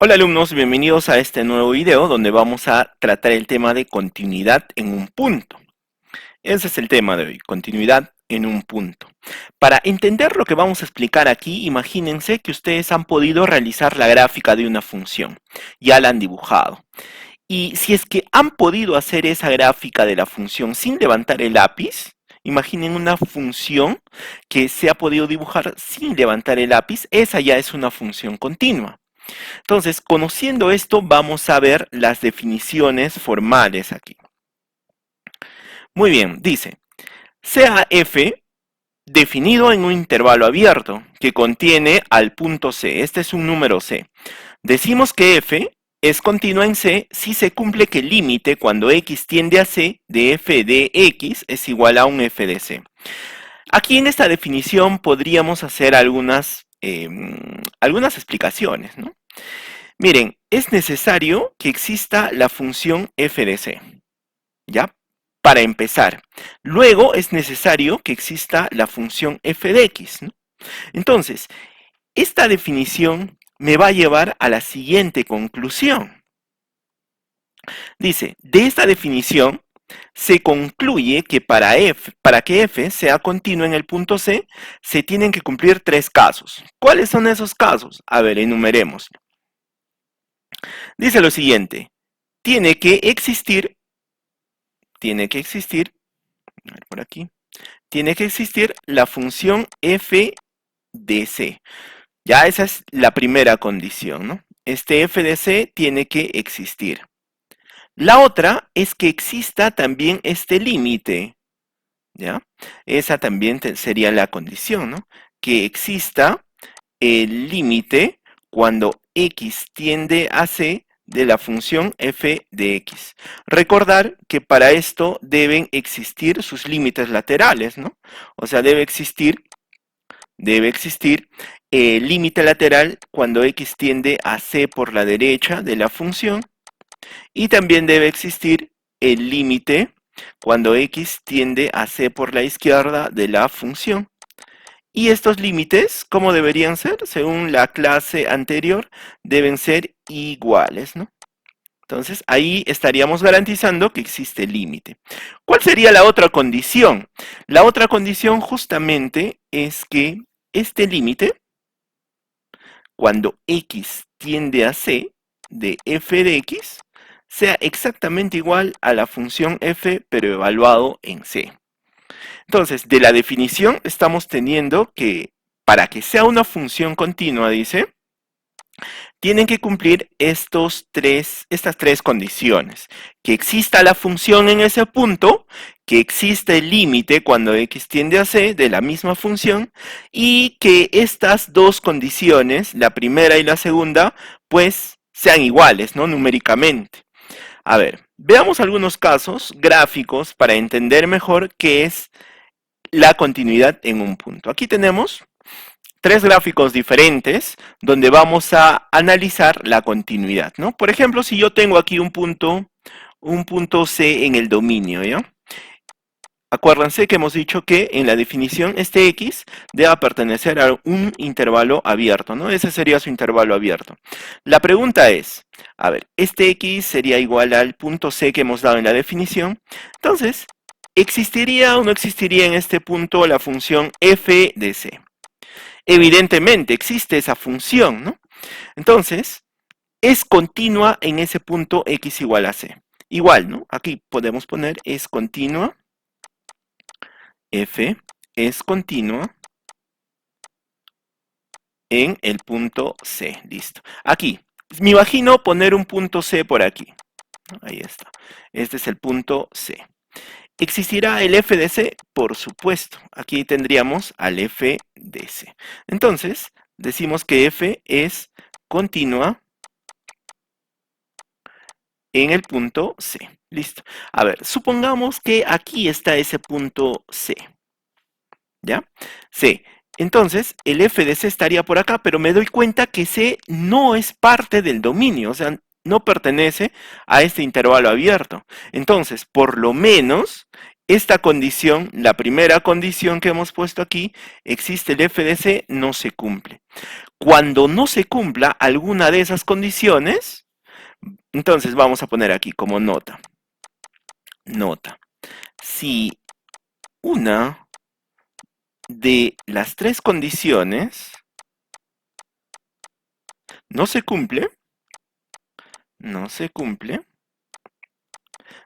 Hola alumnos, bienvenidos a este nuevo video donde vamos a tratar el tema de continuidad en un punto. Ese es el tema de hoy, continuidad en un punto. Para entender lo que vamos a explicar aquí, imagínense que ustedes han podido realizar la gráfica de una función. Ya la han dibujado. Y si es que han podido hacer esa gráfica de la función sin levantar el lápiz, imaginen una función que se ha podido dibujar sin levantar el lápiz, esa ya es una función continua. Entonces, conociendo esto, vamos a ver las definiciones formales aquí. Muy bien, dice, sea f definido en un intervalo abierto que contiene al punto c. Este es un número c. Decimos que f es continua en c si se cumple que el límite cuando x tiende a c de f de x es igual a un f de c. Aquí en esta definición podríamos hacer algunas explicaciones, ¿no? Miren, es necesario que exista la función f de c, ¿ya? Para empezar. Luego es necesario que exista la función f de x, ¿no? Entonces, esta definición me va a llevar a la siguiente conclusión. Dice, de esta definición se concluye que para que f sea continua en el punto c, se tienen que cumplir tres casos. ¿Cuáles son esos casos? A ver, enumeremos. Dice lo siguiente, tiene que existir, a ver por aquí, tiene que existir la función f de c. Ya esa es la primera condición, ¿no? Este f de c tiene que existir. La otra es que exista también este límite, ¿ya? Esa también sería la condición, ¿no? Que exista el límite cuando x tiende a c de la función f de x. Recordar que para esto deben existir sus límites laterales, ¿no? O sea, debe existir el límite lateral cuando x tiende a c por la derecha de la función y también debe existir el límite cuando x tiende a c por la izquierda de la función. Y estos límites, ¿cómo deberían ser? Según la clase anterior, deben ser iguales, ¿no? Entonces, ahí estaríamos garantizando que existe límite. ¿Cuál sería la otra condición? La otra condición justamente es que este límite, cuando x tiende a c de f de x, sea exactamente igual a la función f, pero evaluado en c. Entonces, de la definición estamos teniendo que para que sea una función continua, dice, tienen que cumplir estas tres condiciones. Que exista la función en ese punto, que exista el límite cuando x tiende a c de la misma función y que estas dos condiciones, la primera y la segunda, pues sean iguales, ¿no? Numéricamente. A ver, veamos algunos casos gráficos para entender mejor qué es la continuidad en un punto. Aquí tenemos tres gráficos diferentes donde vamos a analizar la continuidad, ¿no? Por ejemplo, si yo tengo aquí un punto C en el dominio, ¿ya? Acuérdense que hemos dicho que en la definición este X debe pertenecer a un intervalo abierto, ¿no? Ese sería su intervalo abierto. La pregunta es, a ver, este X sería igual al punto C que hemos dado en la definición. Entonces, ¿existiría o no existiría en este punto la función f de c? Evidentemente existe esa función, ¿no? Entonces, es continua en ese punto x igual a c. Igual, ¿no? Aquí podemos poner es continua, f es continua en el punto c. Listo. Aquí, me imagino poner un punto c por aquí. Ahí está. Este es el punto c. ¿Existirá el f de c? Por supuesto. Aquí tendríamos al f de c. Entonces, decimos que f es continua en el punto c. Listo. A ver, supongamos que aquí está ese punto c. ¿Ya? C. Entonces, el f de c estaría por acá, pero me doy cuenta que c no es parte del dominio, o sea, no pertenece a este intervalo abierto. Entonces, por lo menos, esta condición, la primera condición que hemos puesto aquí, existe el f de c, no se cumple. cuando no se cumpla alguna de esas condiciones, entonces vamos a poner aquí como nota. Nota. Si una de las tres condiciones no se cumple,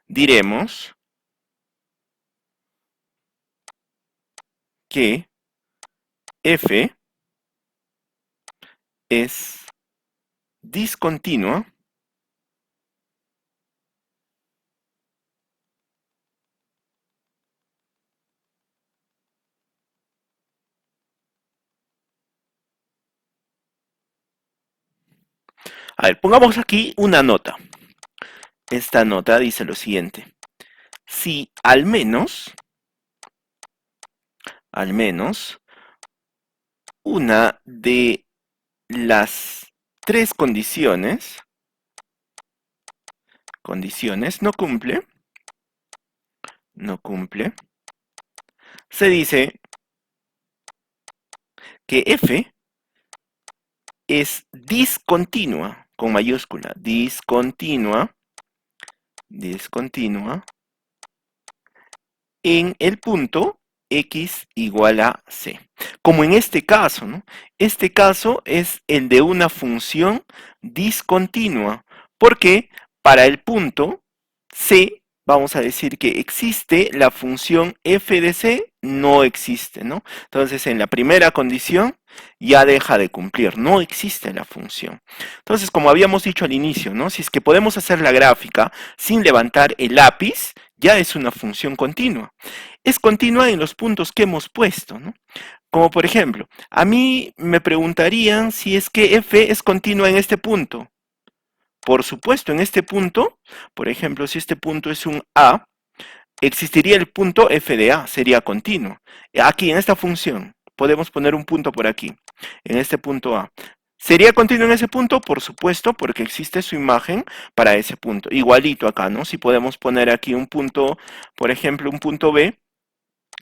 diremos que f es discontinua A ver, pongamos aquí una nota. Esta nota dice lo siguiente. Si al menos una de las tres condiciones no cumple, se dice que f es discontinua, con mayúscula, discontinua en el punto x igual a c. Como en este caso, ¿no? Este caso es el de una función discontinua, porque para el punto c vamos a decir que existe la función f de c, no existe, ¿no? Entonces en la primera condición ya deja de cumplir, no existe la función. Entonces, como habíamos dicho al inicio, ¿no? Si es que podemos hacer la gráfica sin levantar el lápiz, ya es una función continua. Es continua en los puntos que hemos puesto, ¿no? Como por ejemplo, a mí me preguntarían si es que f es continua en este punto. Por supuesto, en este punto, por ejemplo, si este punto es un a, existiría el punto f de a, sería continuo. Aquí, en esta función, podemos poner un punto por aquí, en este punto a. ¿Sería continuo en ese punto? Por supuesto, porque existe su imagen para ese punto. Igualito acá, ¿no? Si podemos poner aquí un punto, por ejemplo, un punto B,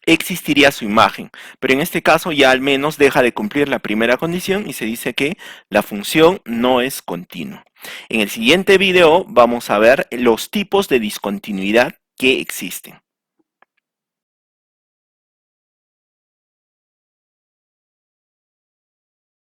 existiría su imagen. Pero en este caso ya al menos deja de cumplir la primera condición y se dice que la función no es continua. En el siguiente video vamos a ver los tipos de discontinuidad que existen.